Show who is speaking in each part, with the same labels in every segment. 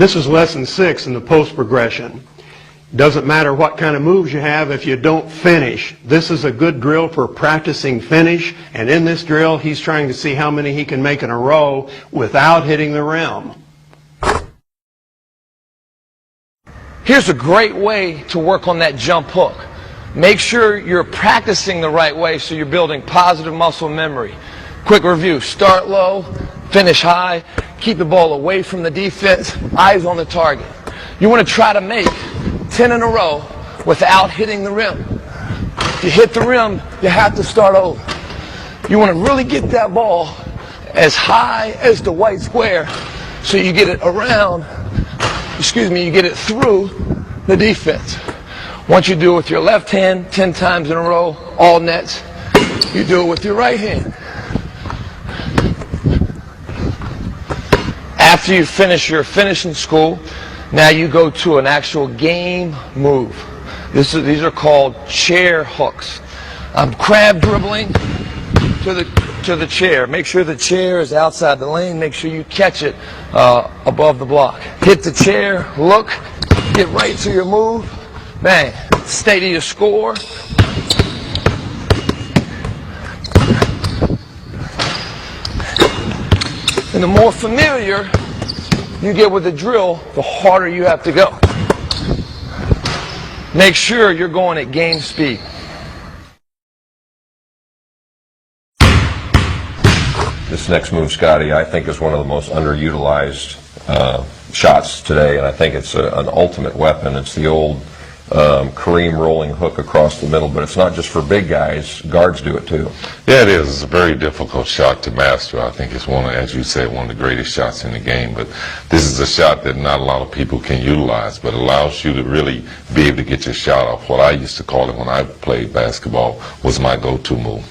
Speaker 1: This is lesson 6 in the post progression. Doesn't matter what kind of moves you have if you don't finish. This is a good drill for practicing finish, and in this drill he's trying to see how many he can make in a row without hitting the rim.
Speaker 2: Here's a great way to work on that jump hook. Make sure you're practicing the right way so you're building positive muscle memory. Quick review: start low, finish high, keep the ball away from the defense, eyes on the target. You want to try to make 10 in a row without hitting the rim. If you hit the rim, you have to start over. You want to really get that ball as high as the white square so you get it around, you get it through the defense. Once you do it with your left hand 10 times in a row, all nets, you do it with your right hand. After you finish your finishing school, now you go to an actual game move. These are called chair hooks. I'm crab dribbling to the chair. Make sure the chair is outside the lane. Make sure you catch it above the block. Hit the chair, look, get right to your move, bang, stay to your score. And the more familiar you get with the drill, the harder you have to go. Make sure you're going at game speed.
Speaker 3: This next move, Scotty, I think is one of the most underutilized shots today, and I think it's an ultimate weapon. It's the old Kareem rolling hook across the middle, but it's not just for big guys. Guards do it too.
Speaker 4: Yeah, it is. It's a very difficult shot to master. I think it's one of, as you said, one of the greatest shots in the game. But this is a shot that not a lot of people can utilize, but allows you to really be able to get your shot off. What I used to call it when I played basketball was my go-to move.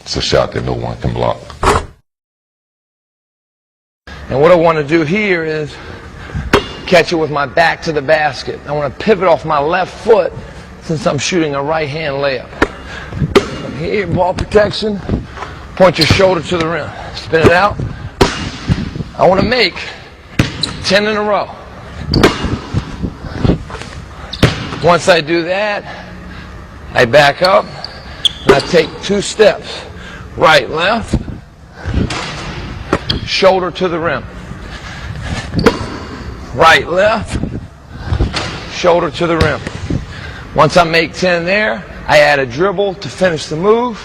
Speaker 4: It's a shot that no one can block.
Speaker 2: And what I want to do here is catch it with my back to the basket. I want to pivot off my left foot since I'm shooting a right-hand layup. From here, ball protection, point your shoulder to the rim. Spin it out. I want to make 10 in a row. Once I do that, I back up and I take 2 steps. Right, left, shoulder to the rim. Right, left, shoulder to the rim. Once I make 10 there, I add a dribble to finish the move.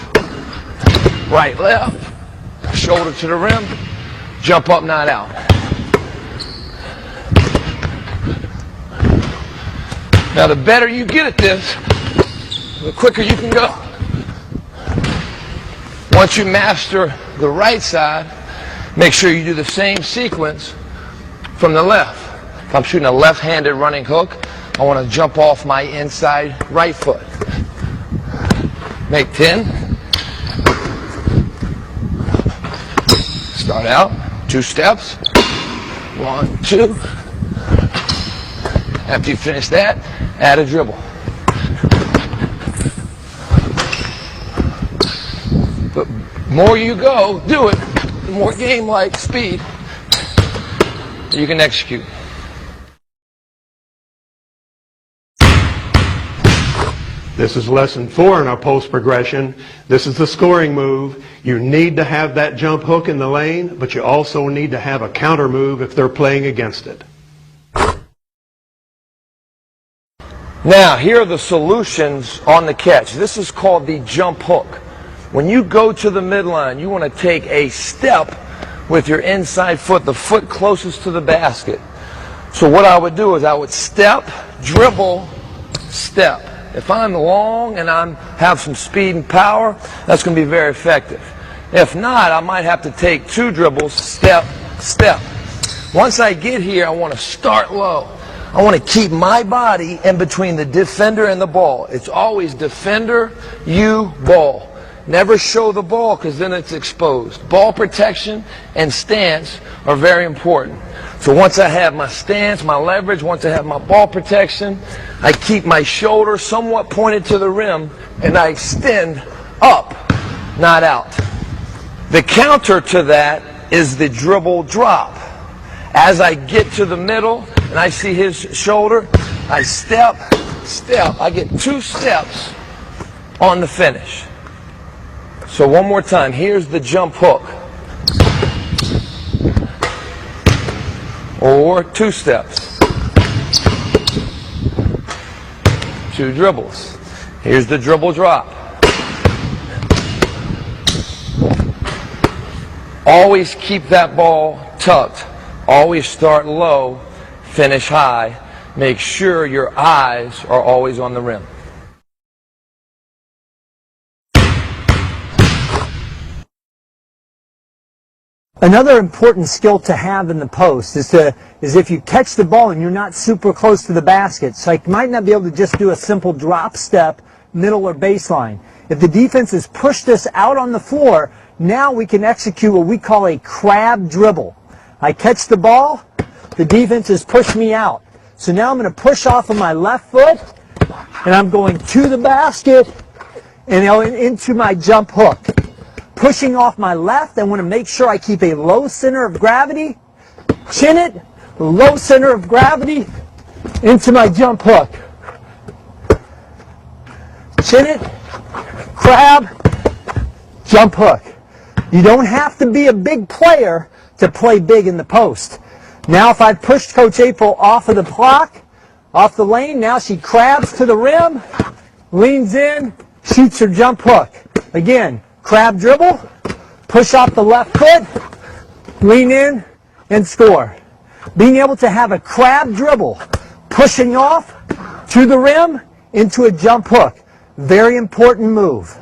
Speaker 2: Right, left, shoulder to the rim, jump up, not out. Now the better you get at this, the quicker you can go. Once you master the right side, make sure you do the same sequence from the left. If I'm shooting a left-handed running hook, I want to jump off my inside right foot. Make 10. Start out, 2 steps. 1, 2. After you finish that, add a dribble. The more you go, do it, the more game-like speed you can execute.
Speaker 1: This is lesson 4 in our post progression. This is the scoring move. You need to have that jump hook in the lane, but you also need to have a counter move if they're playing against it.
Speaker 2: Now, here are the solutions on the catch. This is called the jump hook. When you go to the midline, you want to take a step with your inside foot, the foot closest to the basket. So what I would do is I would step, dribble, step. If I'm long and I have some speed and power, that's going to be very effective. If not, I might have to take 2 dribbles, step, step. Once I get here, I want to start low. I want to keep my body in between the defender and the ball. It's always defender, you, ball. Never show the ball because then it's exposed. Ball protection and stance are very important. So once I have my stance, my leverage, once I have my ball protection, I keep my shoulder somewhat pointed to the rim and I extend up, not out. The counter to that is the dribble drop. As I get to the middle, and I see his shoulder, I step, step. I get 2 steps on the finish. So one more time, here's the jump hook. Or 2 steps. 2 dribbles. Here's the dribble drop. Always keep that ball tucked. Always start low, finish high. Make sure your eyes are always on the rim.
Speaker 5: Another important skill to have in the post is if you catch the ball and you're not super close to the basket, so you might not be able to just do a simple drop step, middle or baseline. If the defense has pushed us out on the floor, now we can execute what we call a crab dribble. I catch the ball, the defense has pushed me out. So now I'm going to push off of my left foot, and I'm going to the basket and into my jump hook. Pushing off my left, I want to make sure I keep a low center of gravity, chin it, low center of gravity, into my jump hook. Chin it, crab, jump hook. You don't have to be a big player to play big in the post. Now if I pushed Coach April off of the block, off the lane, now she crabs to the rim, leans in, shoots her jump hook. Again, crab dribble, push off the left foot, lean in, and score. Being able to have a crab dribble, pushing off to the rim, into a jump hook. Very important move.